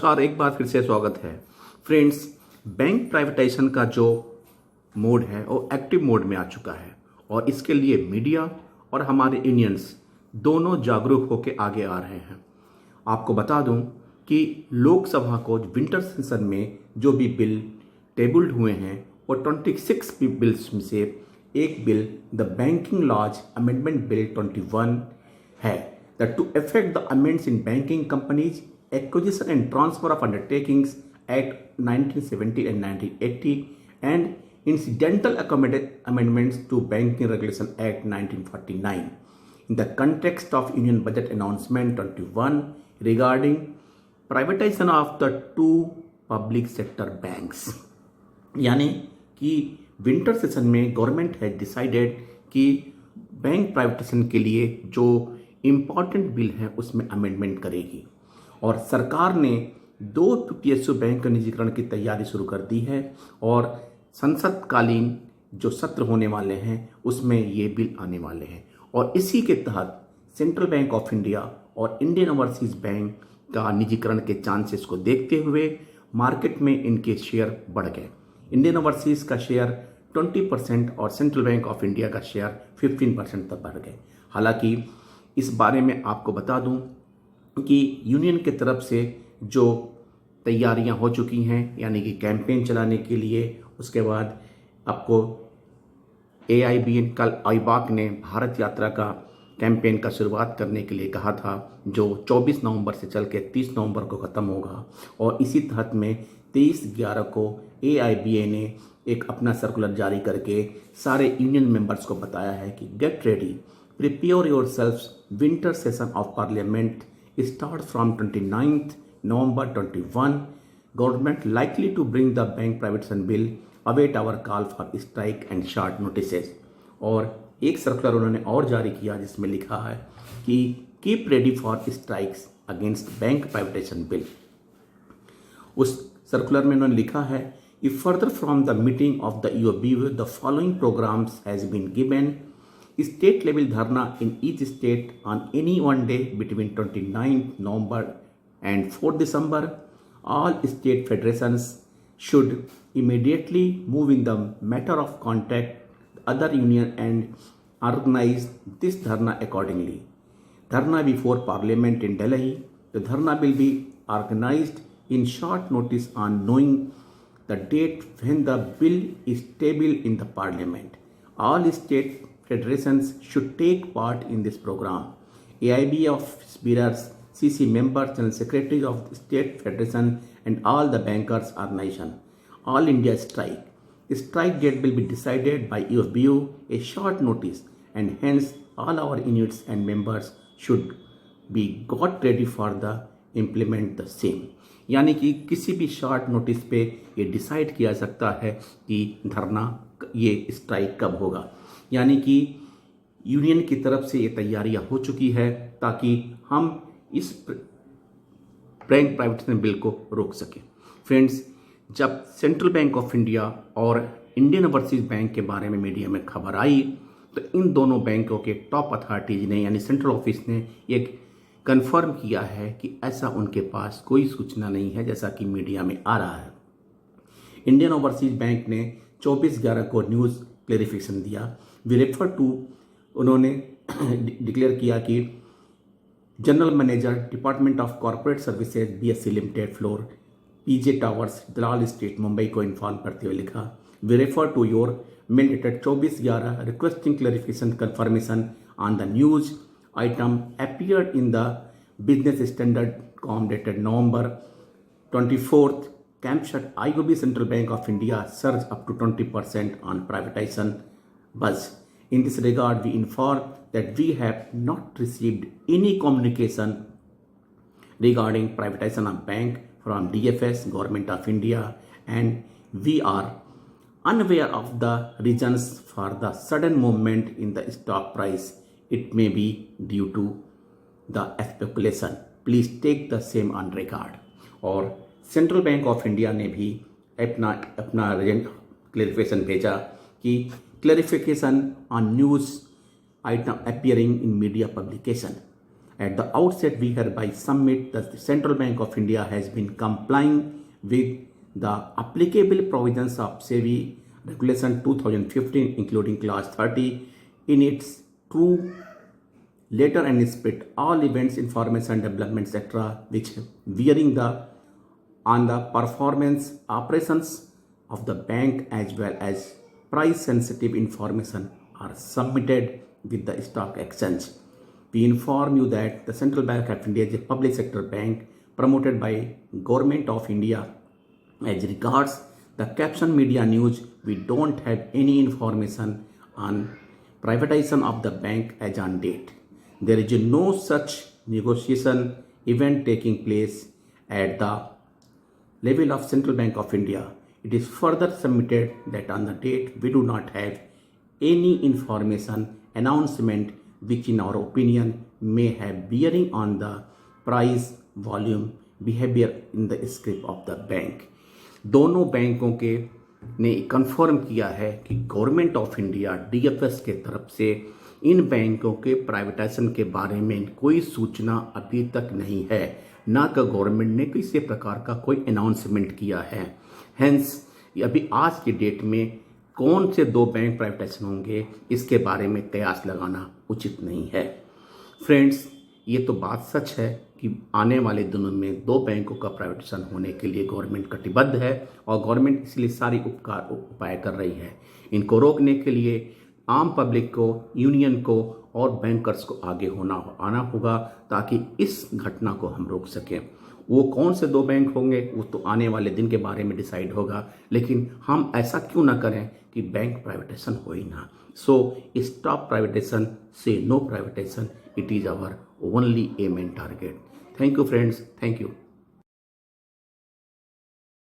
नमस्कार, एक बार फिर से स्वागत है फ्रेंड्स। बैंक प्राइवेटाइजेशन का जो मोड है वो एक्टिव मोड में आ चुका है और इसके लिए मीडिया और हमारे यूनियंस दोनों जागरूक होकर आगे आ रहे हैं। आपको बता दूं कि लोकसभा को विंटर सेशन में जो भी बिल टेबल्ड हुए हैं वो 26 बिल्स में से एक bill the banking laws amendment bill 21 है that to affect the amendments in banking companies acquisition and transfer of undertakings act 1970 and 1980 and incidental amendments to banking regulation act 1949 in the context of union budget announcement 21 regarding privatization of the two public sector banks। यानी कि winter session में government है decided कि bank privatisation के लिए जो important bill है उसमें अमेंडमेंट करेगी और सरकार ने 2 पीएसयू बैंक के निजीकरण की तैयारी शुरू कर दी है और संसदकालीन जो सत्र होने वाले हैं उसमें ये बिल आने वाले हैं और इसी के तहत सेंट्रल बैंक ऑफ इंडिया और इंडियन ओवरसीज बैंक का निजीकरण के चांसेस को देखते हुए मार्केट में इनके शेयर बढ़ गए। इंडियन ओवरसीज का शेयर 20% और सेंट्रल बैंक ऑफ इंडिया का शेयर 15% तक बढ़ गए। हालांकि इस बारे में आपको बता दूं कि यूनियन की तरफ से जो तैयारियां हो चुकी हैं, यानी कि कैंपेन चलाने के लिए, उसके बाद आपको AIBN कल आईबाक ने भारत यात्रा का कैंपेन का शुरुआत करने के लिए कहा था, जो 24 नवंबर से चल के 30 नवंबर को ख़त्म होगा और इसी तहत में 23/11 को AIBA ने एक अपना सर्कुलर जारी करके सारे यूनियन मेंबर्स को बताया है कि get ready, prepare yourselves, winter session of parliament starts from 29th November 21, government likely to bring the bank privatization bill, await our call for strike and short notices। और एक circular उन्होंने और जारी किया जिसमें लिखा है कि keep ready for strikes against bank privatisation bill. उस सर्कुलर में उन्होंने लिखा है if further from the meeting of the UOB the following programmes has been given state level dharna in each state on any one day between 29th November and 4th December. All state federations should immediately move in the matter of contact other union and organize this dharna accordingly. Dharna before Parliament in Delhi. The dharna will be organized in short notice on knowing the date when the bill is tabled in the Parliament. All state federations should take part in this program. AIB office bearers, CC members and secretaries of the state federation and all the bankers organization. All India strike. The strike date will be decided by UFBU a short notice and hence all our units and members should be got ready for the implement the same। यानी कि किसी भी short notice पे ये decide किया सकता है कि धरना ये स्ट्राइक कब होगा। यानी कि यूनियन की तरफ से ये तैयारियां हो चुकी है ताकि हम इस बैंक प्राइवेटाइजेशन बिल को रोक सकें। फ्रेंड्स, जब सेंट्रल बैंक ऑफ इंडिया और इंडियन ओवरसीज बैंक के बारे में मीडिया में खबर आई तो इन दोनों बैंकों के टॉप अथॉरिटीज ने यानी सेंट्रल ऑफिस ने एक कंफर्म किया है कि ऐसा उनके पास कोई सूचना नहीं है जैसा कि मीडिया में आ रहा है। इंडियन ओवरसीज बैंक ने 24/11 को न्यूज़ क्लेरिफिकेशन दिया। वी रेफर टू, उन्होंने डिक्लेयर किया कि general manager department of corporate services BSE limited floor PJ towers Dalal Street Mumbai को इन्फॉर्म करते हुए लिखा we refer to your mail dated 24/11 requesting clarification confirmation on the news item appeared in the Business Standard com dated November 24th captured IOB Central Bank of India surge up to 20% on privatization buzz. In this regard, we inform that we have not received any communication regarding privatization of bank from DFS, Government of India, and we are unaware of the reasons for the sudden movement in the stock price. It may be due to the speculation. Please take the same on record. और central bank of India ने भी अपना clarification भेजा कि clarification on news item appearing in media publication At the outset, we hereby submit that the Central Bank of India has been complying with the applicable provisions of SEBI Regulation 2015, including Clause 30, in its true letter and spirit, all events, information, developments, etc., which bearing on the performance operations of the bank as well as price-sensitive information are submitted with the stock exchange. We inform you that the Central Bank of India is a public sector bank promoted by Government of India. As regards the caption media news, we don't have any information on privatization of the bank as on date. There is no such negotiation event taking place at the level of Central Bank of India. It is further submitted that on the date we do not have any information announcement which in our opinion may have bearing on the price, volume, behavior in the script of the bank. दोनों बैंकों के ने confirm किया है कि government of India DFS के तरफ से इन बैंकों के प्राइवेटाइजेशन के बारे में कोई सूचना अभी तक नहीं है, ना कि गवर्नमेंट ने किसी प्रकार का कोई अनाउंसमेंट किया है। हेंस अभी आज की डेट में कौन से दो बैंक प्राइवेटाइजेशन होंगे इसके बारे में कयास लगाना उचित नहीं है। फ्रेंड्स, ये तो बात सच है कि आने वाले दिनों में दो बैंकों का प्राइवेटाइजेशन होने के लिए गवर्नमेंट कटिबद्ध है और गवर्नमेंट इसलिए सारी उपाय कर रही है। इनको रोकने के लिए आम पब्लिक को, यूनियन को और बैंकर्स को आगे आना होगा ताकि इस घटना को हम रोक सकें। वो कौन से दो बैंक होंगे वो तो आने वाले दिन के बारे में डिसाइड होगा, लेकिन हम ऐसा क्यों ना करें कि बैंक प्राइवेटाइजेशन हो ही ना। So stop privatisation, say no privatisation, it is our only aim and target. Thank you friends, thank you.